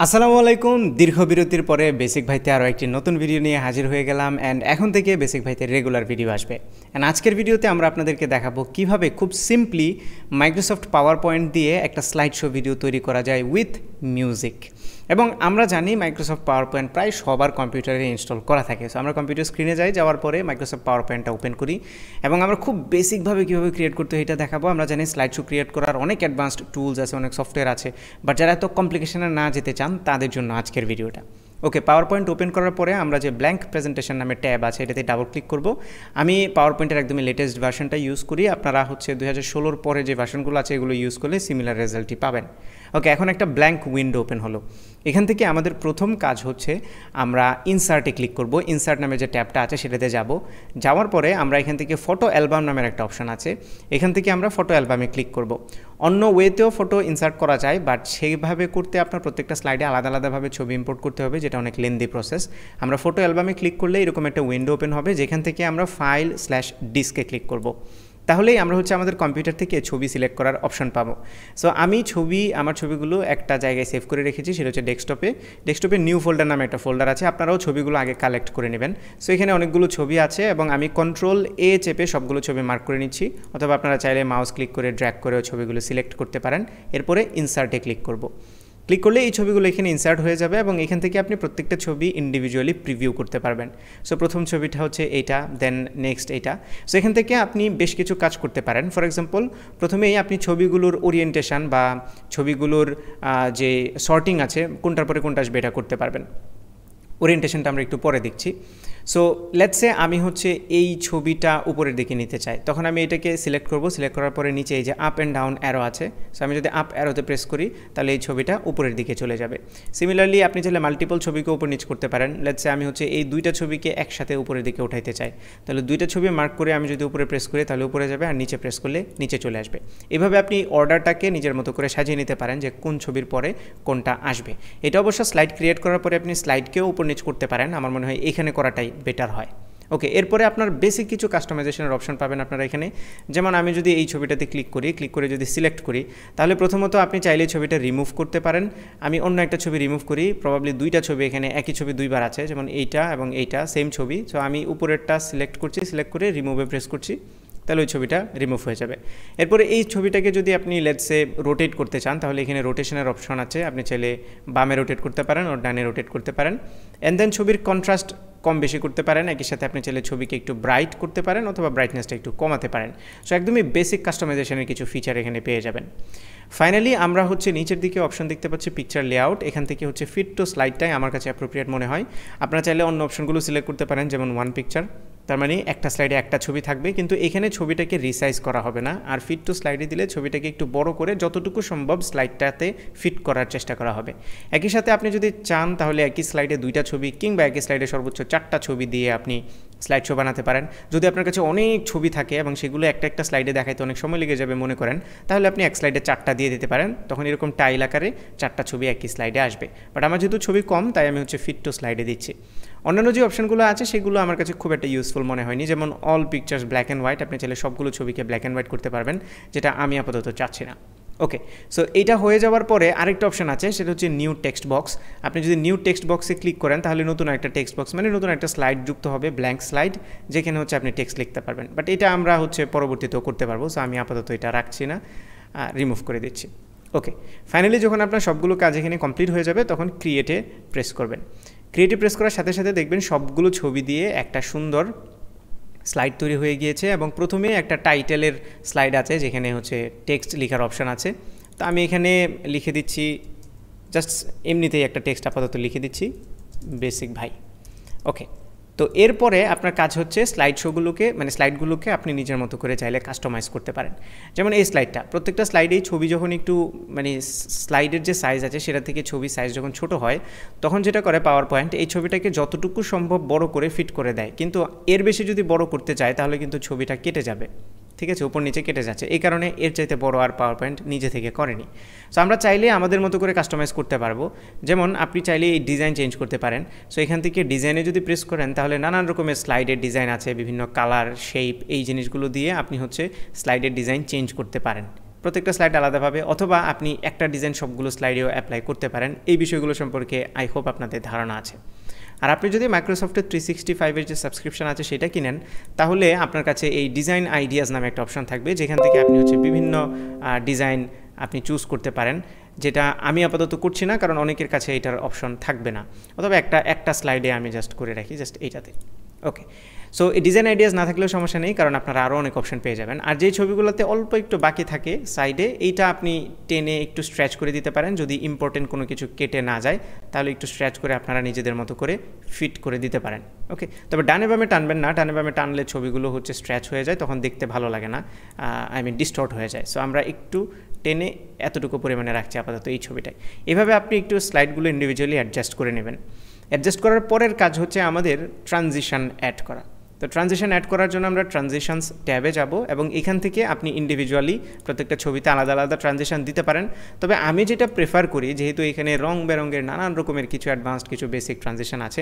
আসসালামু আলাইকুম। দীর্ঘ বিরতির পরে বেসিক ভাইতে আরও একটি নতুন ভিডিও নিয়ে হাজির হয়ে গেলাম অ্যান্ড এখন থেকে বেসিক ভাইতে রেগুলার ভিডিও আসবে। অ্যান্ড আজকের ভিডিওতে আমরা আপনাদেরকে দেখাবো কিভাবে খুব সিম্পলি মাইক্রোসফট পাওয়ার পয়েন্ট দিয়ে একটা স্লাইড শো ভিডিও তৈরি করা যায় উইথ মিউজিক। এবং আমরা জানি মাইক্রোসফট পাওয়ার পয়েন্ট প্রায় সবার কম্পিউটারে ইনস্টল করা থাকে। সো আমরা কম্পিউটার স্ক্রিনে যাওয়ার পরে মাইক্রোসফট পাওয়ার পয়েন্টটা ওপেন করি এবং আমরা খুব বেসিকভাবে কীভাবে ক্রিয়েট করতে হয় এটা দেখাবো। আমরা জানি স্লাইড শো ক্রিয়েট করার অনেক অ্যাডভান্সড টুলস আছে, অনেক সফটওয়্যার আছে, বাট যারা এত কমপ্লিকেশনে না যেতে চান তাদের জন্য আজকের ভিডিওটা। ওকে, পাওয়ার পয়েন্ট ওপেন করার পরে আমরা যে ব্ল্যাঙ্ক প্রেজেন্টেশন নামে ট্যাব আছে এটাতে ডাবল ক্লিক করব। আমি পাওয়ার পয়েন্টের একদমই লেটেস্ট ভার্সনটা ইউজ করি। আপনারা 2016 পরে যে ভার্সনগুলো আছে এগুলো ইউজ করলে সিমিলার রেজাল্টই পাবেন। ওকে, এখন একটা ব্ল্যাঙ্ক উইন্ডো ওপেন হলো। এখান থেকে আমাদের প্রথম কাজ হচ্ছে আমরা ইনসার্টে ক্লিক করব। ইনসার্ট নামে যে ট্যাবটা আছে সেটাতে যাওয়ার পরে আমরা এখান থেকে ফটো অ্যালবাম নামের একটা অপশন আছে, এখান থেকে আমরা ফটো অ্যালবামে ক্লিক করব। অন্য ওয়েতেও ফটো ইনসার্ট করা যায়, বাট সেইভাবে করতে আপনার প্রত্যেকটা স্লাইডে আলাদা আলাদাভাবে ছবি ইম্পোর্ট করতে হবে, যেটা অনেক লেন্দি প্রসেস। আমরা ফটো অ্যালবামে ক্লিক করলে এরকম একটা উইন্ডো ওপেন হবে, যেখান থেকে আমরা ফাইল/ডিস্কে ক্লিক করব। তাহলেই আমরা আমাদের কম্পিউটার থেকে ছবি সিলেক্ট করার অপশন পাবো। সো আমি আমার ছবিগুলো একটা জায়গায় সেভ করে রেখেছি, সেটা হচ্ছে ডেস্কটপে নিউ ফোল্ডার নামে একটা ফোল্ডার আছে। আপনারাও ছবিগুলো আগে কালেক্ট করে নেবেন। সো এখানে অনেকগুলো ছবি আছে এবং আমি Ctrl+A চেপে সবগুলো ছবি মার্ক করে নিচ্ছি, অথবা আপনারা চাইলে মাউস ক্লিক করে ড্র্যাগ করেও ছবিগুলো সিলেক্ট করতে পারেন। এরপরে ইনসার্টে ক্লিক করব। ক্লিক করলে এই ছবিগুলো এখানে ইনসার্ট হয়ে যাবে এবং এখান থেকে আপনি প্রত্যেকটা ছবি ইন্ডিভিজুয়ালি প্রিভিউ করতে পারবেন। সো প্রথম ছবিটা হচ্ছে এইটা, দেন নেক্সট এইটা। সো এখান থেকে আপনি বেশ কিছু কাজ করতে পারেন। ফর এক্সাম্পল, প্রথমেই আপনি ছবিগুলোর ওরিয়েন্টেশন বা ছবিগুলোর যে সর্টিং আছে, কোনটার পরে কোনটা আসবে এটা করতে পারবেন। ওরিয়েন্টেশনটা আমরা একটু পরে দেখছি। সো লেটস সে আমি এই ছবিটা উপরের দিকে নিতে চাই, তখন আমি এটাকে সিলেক্ট করব। সিলেক্ট করার পরে নিচে এই যে আপ অ্যান্ড ডাউন অ্যারো আছে, সো আমি যদি আপ অ্যারোতে প্রেস করি তাহলে এই ছবিটা উপরের দিকে চলে যাবে। সিমিলারলি আপনি চাইলে মাল্টিপল ছবিকে উপর নিচ করতে পারেন। লেটস সে আমি এই দুইটা ছবিকে একসাথে উপরের দিকে উঠাইতে চাই, তাহলে দুইটা ছবি মার্ক করে আমি যদি উপরে প্রেস করি তাহলে উপরে যাবে, আর নিচে প্রেস করলে নিচে চলে আসবে। এভাবে আপনি অর্ডারটাকে নিজের মতো করে সাজিয়ে নিতে পারেন যে কোন ছবির পরে কোনটা আসবে। এটা অবশ্য স্লাইড ক্রিয়েট করার পরে আপনি স্লাইডকেও উপর নিচ করতে পারেন। আমার মনে হয় এখানে করাটাই বেটার হয়। ওকে, এরপরে আপনার বেসিক কিছু কাস্টমাইজেশনের অপশন পাবেন আপনারা এখানে। যেমন আমি যদি এই ছবিটাতে ক্লিক করে যদি সিলেক্ট করি, তাহলে প্রথমত আপনি চাইলে ছবিটা রিমুভ করতে পারেন। আমি অন্য একটা ছবি রিমুভ করি, প্রবাবলি দুইটা ছবি এখানে একই ছবি দুইবার আছে, যেমন এইটা এবং এইটা সেম ছবি। সো আমি উপরেরটা সিলেক্ট করে রিমুভে প্রেস করছি, তাহলে ওই ছবিটা রিমুভ হয়ে যাবে। এরপরে এই ছবিটাকে যদি আপনি লেটসে রোটেট করতে চান, তাহলে এখানে রোটেশনের অপশন আছে, আপনি চাইলে বামে রোটেট করতে পারেন ও ডানে রোটেট করতে পারেন। অ্যান্ড দেন ছবির কন্ট্রাস্ট কম বেশি করতে পারেন। একই সাথে আপনি চাইলে ছবিকে একটু ব্রাইট করতে পারেন অথবা ব্রাইটনেসটা একটু কমাতে পারেন। সো একদমই বেসিক কাস্টমাইজেশনের কিছু ফিচার এখানে পেয়ে যাবেন। ফাইনালি আমরা নিচের দিকে অপশন দেখতে পাচ্ছি পিকচার লেআউট। এখান থেকে ফিট টু স্লাইডটাই আমার কাছে অ্যাপ্রোপ্রিয়েট মনে হয়। আপনারা চাইলে অন্য অপশনগুলো সিলেক্ট করতে পারেন, যেমন ওয়ান পিকচার, তার মানে একটা স্লাইডে একটা ছবি থাকবে, কিন্তু এখানে ছবিটাকে রিসাইজ করা হবে না। আর ফিট টু স্লাইডে দিলে ছবিটাকে একটু বড় করে যতটুকু সম্ভব স্লাইডটাতে ফিট করার চেষ্টা করা হবে। একই সাথে আপনি যদি চান তাহলে একই স্লাইডে দুইটা ছবি কিংবা একই স্লাইডে সর্বোচ্চ 4টা ছবি দিয়ে আপনি স্লাইড শো বানাতে পারেন। যদি আপনার কাছে অনেক ছবি থাকে এবং সেগুলো একটা স্লাইডে দেখাইতে অনেক সময় লেগে যাবে মনে করেন, তাহলে আপনি এক স্লাইডে 4টা দিয়ে দিতে পারেন। তখন এরকম টাইল আকারে 4টা ছবি একই স্লাইডে আসবে। বাট আমার যেহেতু ছবি কম, তাই আমি ফিট টু স্লাইডে দিচ্ছি। অন্যান্য যে অপশনগুলো আছে সেগুলো আমার কাছে খুব একটা ইউজফুল মনে হয়নি, যেমন all pictures black and white. আপনি চাইলে সবগুলো ছবিকে ব্ল্যাক অ্যান্ড হোয়াইট করতে পারবেন, যেটা আমি আপাতত চাচ্ছি না। ওকে, সো এইটা হয়ে যাওয়ার পরে আরেকটা অপশন আছে, সেটা হচ্ছে নিউ টেক্সট বক্স। আপনি যদি নিউ টেক্সট বক্সে ক্লিক করেন তাহলে নতুন একটা টেক্সট বক্স, মানে নতুন একটা স্লাইড যুক্ত হবে, ব্ল্যাঙ্ক স্লাইড, যেখানে আপনি টেক্সট লিখতে পারবেন। বাট এটা আমরা পরবর্তীতেও করতে পারবো। সো আমি আপাতত এটা রাখছি না, রিমুভ করে দিচ্ছি। ওকে, ফাইনালি যখন আপনার সবগুলো কাজ এখানে কমপ্লিট হয়ে যাবে তখন ক্রিয়েটে প্রেস করবেন। ক্রিয়েটে প্রেস করার সাথে সাথে দেখবেন সবগুলো ছবি দিয়ে একটা সুন্দর স্লাইড তৈরি হয়ে গিয়েছে। এবং প্রথমে একটা টাইটেলের স্লাইড আছে, যেখানে টেক্সট লেখার অপশান আছে। তো আমি এখানে লিখে দিচ্ছি, জাস্ট এমনিতেই একটা টেক্সট আপাতত লিখে দিচ্ছি, বেসিক ভাই। ওকে, তো এরপরে আপনার কাজ স্লাইডগুলোকে আপনি নিজের মতো করে চাইলে কাস্টমাইজ করতে পারেন। যেমন এই স্লাইডটা, প্রত্যেকটা স্লাইডেই ছবি যখন একটু স্লাইডের যে সাইজ আছে সেটা থেকে ছবি সাইজ যখন ছোট হয়, তখন যেটা করে পাওয়ার পয়েন্ট এই ছবিটাকে যতটুকু সম্ভব বড় করে ফিট করে দেয়। কিন্তু এর বেশি যদি বড় করতে চায় তাহলে কিন্তু ছবিটা কেটে যাবে। ঠিক আছে, উপর নিচে কেটে যাচ্ছে, এই কারণে এর চাইতে বড় আর পাওয়ার পয়েন্ট নিজে থেকে করেনি। সো আমরা চাইলে আমাদের মতো করে কাস্টমাইজ করতে পারবো। যেমন আপনি চাইলে এই ডিজাইন চেঞ্জ করতে পারেন। সো এখান থেকে ডিজাইনে যদি প্রেস করেন তাহলে নানান রকমের স্লাইডের ডিজাইন আছে, বিভিন্ন কালার, শেপ, এই জিনিসগুলো দিয়ে আপনি স্লাইডের ডিজাইন চেঞ্জ করতে পারেন। প্রত্যেকটা স্লাইড আলাদাভাবে, অথবা আপনি একটা ডিজাইন সবগুলো স্লাইডেও অ্যাপ্লাই করতে পারেন। এই বিষয়গুলো সম্পর্কে আই হোপ আপনাদের ধারণা আছে। আর আপনি যদি মাইক্রোসফটের 365-এর যে সাবস্ক্রিপশন আছে সেটা কিনেন, তাহলে আপনার কাছে এই ডিজাইন আইডিয়াস নামে একটা অপশন থাকবে, যেখান থেকে আপনি হচ্ছে বিভিন্ন ডিজাইন আপনি চুজ করতে পারেন, যেটা আমি আপাতত করছি না, কারণ অনেকের কাছে এটার অপশন থাকবে না। অথবা একটা স্লাইডে আমি জাস্ট করে রাখি, জাস্ট এইটাতে। ওকে, সো এই ডিজাইন আইডিয়াস না থাকলেও সমস্যা নেই, কারণ আপনারা আরও অনেক অপশন পেয়ে যাবেন। আর যেই ছবিগুলোতে অল্প একটু বাকি থাকে সাইডে, এইটা আপনি টেনে একটু স্ট্রেচ করে দিতে পারেন। যদি ইম্পর্টেন্ট কোনো কিছু কেটে না যায়, তাহলে একটু স্ট্রেচ করে আপনারা নিজেদের মতো করে ফিট করে দিতে পারেন। ওকে, তবে ডানে বামে টানবেন না, ডানে বামে টানলে ছবিগুলো হচ্ছে স্ট্রেচ হয়ে যায়, তখন দেখতে ভালো লাগে না, ডিস্টর্ট হয়ে যায়। সো আমরা একটু টেনে এতটুকু পরিমাণে রাখছি আপাতত এই ছবিটায়। এভাবে আপনি একটু স্লাইডগুলো ইন্ডিভিজুয়ালি অ্যাডজাস্ট করে নেবেন। অ্যাডজাস্ট করার পরের কাজ হচ্ছে আমাদের ট্রানজিশন অ্যাড করা। তো ট্রানজিশন অ্যাড করার জন্য আমরা ট্রানজিশনস ট্যাবে যাব, এবং এখান থেকে আপনি ইন্ডিভিজুয়ালি প্রত্যেকটা ছবিতে আলাদা আলাদা ট্রানজিশন দিতে পারেন। তবে আমি যেটা প্রেফার করি, যেহেতু এখানে রং বেরঙের নানান রকমের কিছু অ্যাডভান্সড কিছু বেসিক ট্রানজিশন আছে,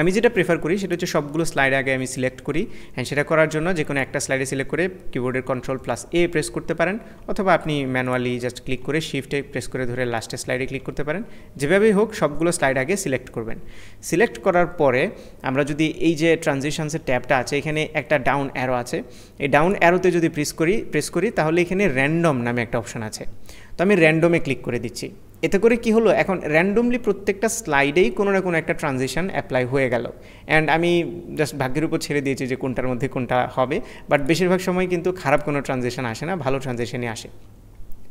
আমি যেটা প্রেফার করি সেটা হচ্ছে সবগুলো স্লাইড আগে আমি সিলেক্ট করি। অ্যান্ড সেটা করার জন্য যে কোনো একটা স্লাইডে সিলেক্ট করে কিবোর্ডের Ctrl+A প্রেস করতে পারেন, অথবা আপনি ম্যানুয়ালি জাস্ট ক্লিক করে শিফটে প্রেস করে ধরে লাস্টের স্লাইডে ক্লিক করতে পারেন। যেভাবেই হোক সবগুলো স্লাইড আগে সিলেক্ট করবেন। সিলেক্ট করার পরে আমরা যদি এই যে ট্রানজিশনসের ট্যাবটা আছে, এখানে একটা ডাউন অ্যারো আছে, এই ডাউন অ্যারোতে যদি প্রেস করি তাহলে এখানে র্যান্ডম নামে একটা অপশন আছে। তো আমি র্যান্ডমে ক্লিক করে দিচ্ছি। এতে করে কি হলো, এখন র্যান্ডমলি প্রত্যেকটা স্লাইডেই কোনো না কোনো একটা ট্রানজিশন অ্যাপ্লাই হয়ে গেল। অ্যান্ড আমি জাস্ট ভাগ্যের উপর ছেড়ে দিয়েছি যে কোনটার মধ্যে কোনটা হবে, বাট বেশিরভাগ সময় কিন্তু খারাপ কোনো ট্রানজিশন আসে না, ভালো ট্রানজিশনই আসে।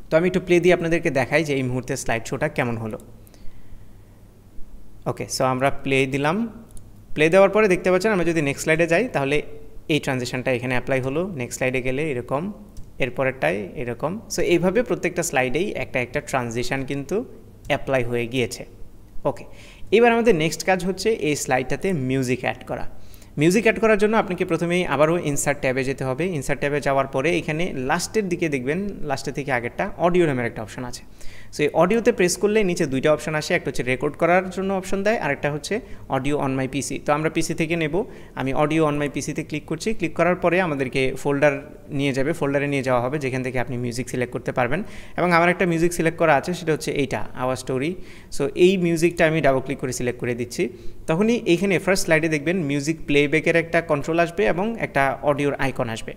তো আমি একটু প্লে দিয়ে আপনাদেরকে দেখাই যে এই মুহূর্তে স্লাইড শোটা কেমন হলো। ওকে, সো আমরা প্লে দিলাম। প্লে দেওয়ার পরে দেখতে পাচ্ছেন, আমরা যদি নেক্সট স্লাইডে যাই তাহলে এই ট্রানজিশনটা এখানে অ্যাপ্লাই হলো। নেক্সট স্লাইডে গেলে এরকম, এরপরেরটায় এরকম। সো এইভাবে প্রত্যেকটা স্লাইডেই একটা ট্রানজিশন কিন্তু অ্যাপ্লাই হয়ে গিয়েছে। ওকে, এবার আমাদের নেক্সট কাজ হচ্ছে এই স্লাইডটাতে মিউজিক অ্যাড করা। মিউজিক অ্যাড করার জন্য আপনাকে প্রথমেই আবারও ইনসার্ট ট্যাবে যেতে হবে। ইনসার্ট ট্যাবে যাওয়ার পরে এখানে লাস্টের দিকে দেখবেন, লাস্টের থেকে আগেরটা অডিও নামের একটা অপশন আছে। সো এই অডিওতে প্রেস করলে নিচে দুইটা অপশন আসে, একটা হচ্ছে রেকর্ড করার জন্য অপশন দেয়, আরেকটা হচ্ছে অডিও অন মাই পিসি। তো আমরা পিসি থেকে নেব, আমি অডিও অন মাই পিসিতে ক্লিক করছি। ক্লিক করার পরে আমাদেরকে ফোল্ডার নিয়ে যাবে, ফোল্ডারে নিয়ে যাওয়া হবে, যেখান থেকে আপনি মিউজিক সিলেক্ট করতে পারবেন। এবং আমার একটা মিউজিক সিলেক্ট করা আছে, সেটা হচ্ছে এইটা, আওয়ার স্টোরি। সো এই মিউজিকটা আমি ডাবল ক্লিক করে সিলেক্ট করে দিচ্ছি। তখনই এইখানে ফার্স্ট স্লাইডে দেখবেন মিউজিক প্লেব্যাকের একটা কন্ট্রোল আসবে এবং একটা অডিওর আইকন আসবে।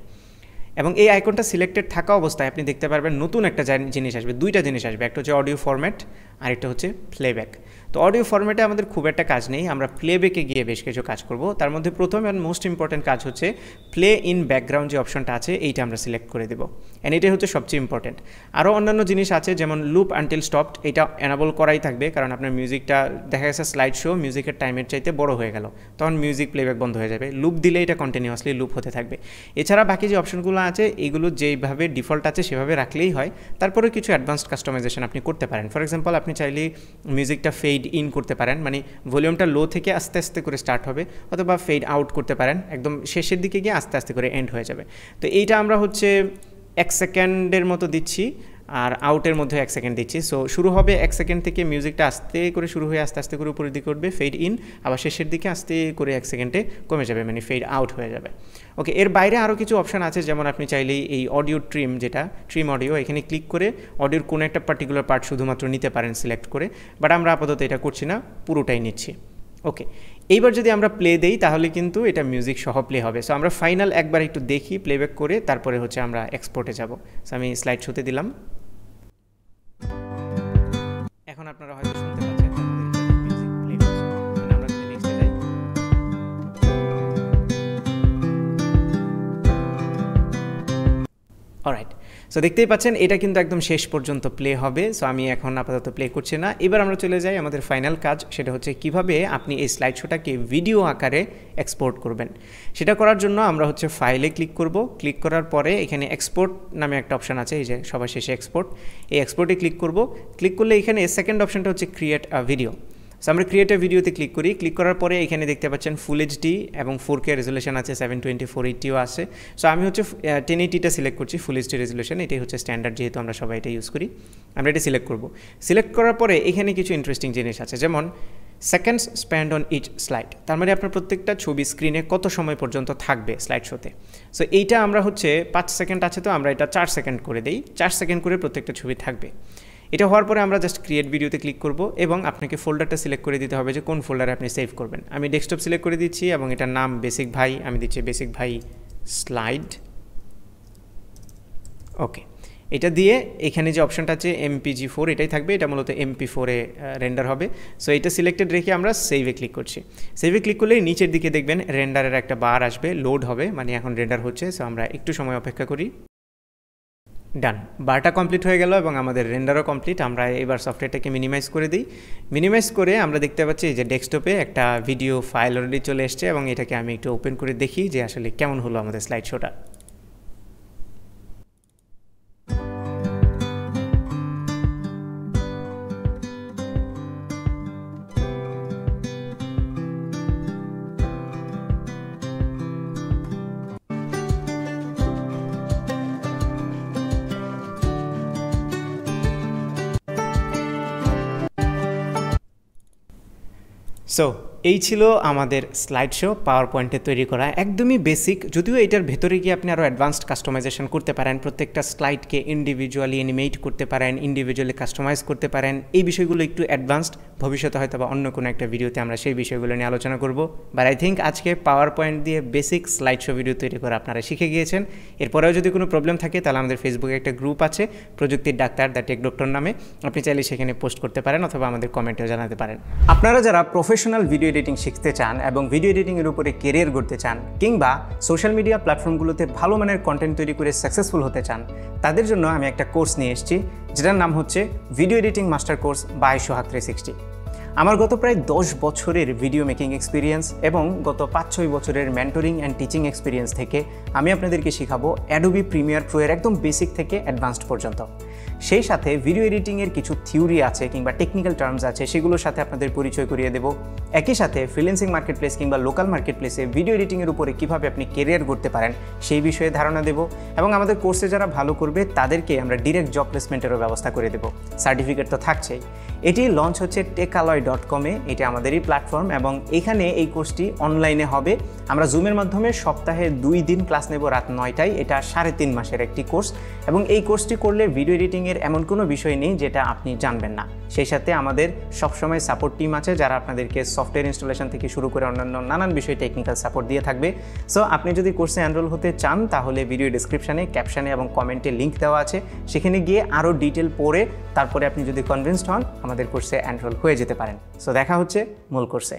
এবং এই আইকনটা সিলেক্টেড থাকা অবস্থায় আপনি দেখতে পারবেন নতুন একটা জিনিস আসবে, দুইটা জিনিস আসবে, একটা হচ্ছে অডিও ফরম্যাট আর একটা হচ্ছে প্লেব্যাক। তো অডিও ফরম্যাটে আমাদের খুব একটা কাজ নেই, আমরা প্লেব্যাকে গিয়ে বেশ কিছু কাজ করব। তার মধ্যে প্রথম এবং মোস্ট ইম্পর্টেন্ট কাজ হচ্ছে প্লে ইন ব্যাকগ্রাউন্ড যে অপশনটা আছে, এইটা আমরা সিলেক্ট করে দেবো। অ্যান্ড এটাই হচ্ছে সবচেয়ে ইম্পর্টেন্ট। আরও অন্যান্য জিনিস আছে, যেমন লুপ আনটিল স্টপড, এটা এনাবল করাই থাকবে, কারণ আপনার মিউজিকটা দেখা গেছে স্লাইড শো মিউজিকের টাইমের চাইতে বড় হয়ে গেল, তখন মিউজিক প্লেব্যাক বন্ধ হয়ে যাবে। লুপ দিলে এটা কন্টিনিউয়াসলি লুপ হতে থাকবে। এছাড়া বাকি যে অপশনগুলো আছে, এগুলো যেইভাবে ডিফল্ট আছে সেভাবে রাখলেই হয়। তারপরে কিছু অ্যাডভান্সড কাস্টমাইজেশন আপনি করতে পারেন। ফর এক্সাম্পল, আপনি চাইলে মিউজিকটা ফেড ইন করতে পারেন, মানে ভলিউমটা লো থেকে আস্তে আস্তে করে স্টার্ট হবে, অথবা ফেড আউট করতে পারেন, একদম শেষের দিকে গিয়ে আস্তে আস্তে করে এন্ড হয়ে যাবে। তো এইটা আমরা হচ্ছে 1 সেকেন্ডের মতো দিচ্ছি, আর আউটের মধ্যে 1 সেকেন্ড দিচ্ছি। সো শুরু হবে 1 সেকেন্ড থেকে, মিউজিকটা আস্তে করে শুরু হয়ে আস্তে আস্তে করে উপরের দিকে উঠবে, ফেড ইন, আবার শেষের দিকে আস্তে করে 1 সেকেন্ডে কমে যাবে, মানে ফেড আউট হয়ে যাবে। ওকে, এর বাইরে আরও কিছু অপশান আছে, যেমন আপনি চাইলেই এই অডিও ট্রিম, যেটা ট্রিম অডিও, এখানে ক্লিক করে অডিওর কোনো একটা পার্টিকুলার পার্ট শুধুমাত্র নিতে পারেন সিলেক্ট করে, বাট আমরা আপাতত এটা করছি না, পুরোটাই নিচ্ছি। ওকে, এইবার যদি আমরা প্লে দেই তাহলে কিন্তু এটা মিউজিক সহ প্লে হবে। সো আমরা ফাইনাল একবার একটু দেখি প্লেব্যাক করে, তারপরে হচ্ছে আমরা এক্সপোর্টে যাব। সো আমি স্লাইড শোতে দিলাম, এখন আপনারা হয়তো শুনতে পাচ্ছেন মিউজিক প্লে করছে। আমরা যদি নেক্সটে যাই, অলরাইট, সো দেখতেই পাচ্ছেন এটা কিন্তু একদম শেষ পর্যন্ত প্লে হবে। সো আমি এখন আপাতত প্লে করছি না। এবার আমরা চলে যাই আমাদের ফাইনাল কাজ, সেটা হচ্ছে কিভাবে আপনি এই স্লাইড শোটাকে ভিডিও আকারে এক্সপোর্ট করবেন। সেটা করার জন্য আমরা হচ্ছে ফাইলে ক্লিক করব। ক্লিক করার পরে এখানে এক্সপোর্ট নামে একটা অপশান আছে, এই যে সবার শেষে এক্সপোর্ট, এই এক্সপোর্টে ক্লিক করব। ক্লিক করলে এখানে সেকেন্ড অপশানটা হচ্ছে ক্রিয়েট আ ভিডিও। সো আমরা ক্রিয়েট আ ভিডিওতে ক্লিক করি। ক্লিক করার পরে এখানে দেখতে পাচ্ছেন ফুল এইচডি এবং 4K রেজুলেশন আছে, 720 480ও আছে। সো আমি হচ্ছে 1080টা সিলেক্ট করছি, ফুল এইচডি রেজুলেশন, এটাই হচ্ছে স্ট্যান্ডার্ড, যেহেতু আমরা সবাই এটা ইউজ করি। আমরা এটা সিলেক্ট করব। সিলেক্ট করার পরে এখানে কিছু ইন্টারেস্টিং জিনিস আছে, যেমন seconds spend on each slide, তার মানে আপনার প্রত্যেকটা ছবি স্ক্রিনে কত সময় পর্যন্ত থাকবে স্লাইড শোতে। সো এইটা আমরা হচ্ছে 5 সেকেন্ড আছে, তো আমরা এটা 4 সেকেন্ড করে দিই, 4 সেকেন্ড করে প্রত্যেকটা ছবি থাকবে। এটা হওয়ার পরে আমরা জাস্ট ক্রিয়েট ভিডিওতে ক্লিক করব এবং আপনাকে ফোল্ডারটা সিলেক্ট করে দিতে হবে যে কোন ফোল্ডারে আপনি সেভ করবেন। আমি ডেস্কটপ সিলেক্ট করে দিচ্ছি এবং এটার নাম বেসিক ভাই, আমি দিচ্ছি বেসিক ভাই স্লাইড। ওকে, এটা দিয়ে এখানে যে অপশনটা আছে MPG4 এটাই থাকবে, এটা মূলত MP4 এ রেন্ডার হবে। সো এটা সিলেক্টেড রেখে আমরা সেভে ক্লিক করছি। সেভে ক্লিক করলে নিচের দিকে দেখবেন রেন্ডারের একটা বার আসবে, লোড হবে, মানে এখন রেন্ডার হচ্ছে। সো আমরা একটু সময় অপেক্ষা করি। ডান, বারটা কমপ্লিট হয়ে গেল এবং আমাদের রেন্ডারও কমপ্লিট। আমরা এবার সফটওয়্যারটাকে মিনিমাইজ করে দিই। মিনিমাইজ করে আমরা দেখতে পাচ্ছি যে ডেস্কটপে একটা ভিডিও ফাইল অলরেডি চলে এসছে এবং এটাকে আমি একটু ওপেন করে দেখি যে আসলে কেমন হলো আমাদের স্লাইড শোটা। সো এই ছিল আমাদের স্লাইড শো পাওয়ার পয়েন্টে তৈরি করা, একদমই বেসিক। যদিও এটার ভেতরে গিয়ে আপনি আরও অ্যাডভান্সড কাস্টমাইজেশন করতে পারেন, প্রত্যেকটা স্লাইডকে ইন্ডিভিজুয়ালি অ্যানিমেট করতে পারেন, ইন্ডিভিজুয়ালি কাস্টমাইজ করতে পারেন। এই বিষয়গুলো একটু অ্যাডভান্সড, ভবিষ্যতে হয়তো বা অন্য কোনো একটা ভিডিওতে আমরা সেই বিষয়গুলো নিয়ে আলোচনা করব। বাট আই থিঙ্ক আজকে পাওয়ার পয়েন্ট দিয়ে বেসিক স্লাইড শো ভিডিও তৈরি করা আপনারা শিখে গিয়েছেন। এরপরেও যদি কোনো প্রবলেম থাকে তাহলে আমাদের ফেসবুকে একটা গ্রুপ আছে, প্রযুক্তির ডাক্তার দ্য টেক ডক্টর নামে, আপনি চাইলে সেখানে পোস্ট করতে পারেন অথবা আমাদের কমেন্টেও জানাতে পারেন। আপনারা যারা প্রফেশনাল ভিডিও এডিটিং শিখতে চান এবং ভিডিও এডিটিংয়ের উপরে কেরিয়ার গড়তে চান, কিংবা সোশ্যাল মিডিয়া প্ল্যাটফর্মগুলোতে ভালো মানের কন্টেন্ট তৈরি করে সাকসেসফুল হতে চান, তাদের জন্য আমি একটা কোর্স নিয়ে এসেছি, যেটার নাম হচ্ছে video editing master course by Sohag 360। আমার গত প্রায় 10 বছরের ভিডিও মেকিং এক্সপিরিয়েন্স এবং গত 5-6 বছরের মেন্টরিং অ্যান্ড টিচিং এক্সপিরিয়েন্স থেকে আমি আপনাদেরকে শেখাবো অ্যাডোবি প্রিমিয়ার প্রো এর একদম বেসিক থেকে অ্যাডভান্সড পর্যন্ত। সেই সাথে ভিডিও এডিটিংয়ের কিছু থিওরি আছে কিংবা টেকনিক্যাল টার্মস আছে, সেগুলোর সাথে আপনাদের পরিচয় করিয়ে দেবো। একই সাথে ফ্রিল্যান্সিং মার্কেট প্লেস কিংবা লোকাল মার্কেট প্লেসে ভিডিও এডিটিংয়ের উপরে কীভাবে আপনি কেরিয়ার গড়তে পারেন সেই বিষয়ে ধারণা দেবো। এবং আমাদের কোর্সে যারা ভালো করবে তাদেরকে আমরা ডিরেক্ট জব প্লেসমেন্টেরও ব্যবস্থা করে দেবো, সার্টিফিকেট তো থাকছেই। এটি লঞ্চ হচ্ছে tekalloy.com-এ, এটা আমাদেরই প্ল্যাটফর্ম এবং এখানে এই কোর্সটি অনলাইনে হবে। আমরা জুমের মাধ্যমে সপ্তাহে 2 দিন ক্লাস নেব রাত 9টায়। এটা 3.5 মাসের একটি কোর্স এবং এই কোর্সটি করলে ভিডিও এডিটিংয়ের এমন কোনো বিষয় নেই যেটা আপনি জানবেন না। সেই সাথে আমাদের সবসময় সাপোর্ট টিম আছে যারা আপনাদেরকে সফটওয়্যার ইনস্টলেশন থেকে শুরু করে অন্যান্য নানান বিষয়ে টেকনিক্যাল সাপোর্ট দিয়ে থাকবে। সো আপনি যদি কোর্সে এনরোল হতে চান তাহলে ভিডিও ডেসক্রিপশানে, ক্যাপশনে এবং কমেন্টে লিঙ্ক দেওয়া আছে, সেখানে গিয়ে আরও ডিটেল পড়ে তারপরে আপনি যদি কনভিন্সড হন আমাদের কোর্সে এনরোল হয়ে যেতে পারেন। সো দেখা হচ্ছে মূল কোর্সে।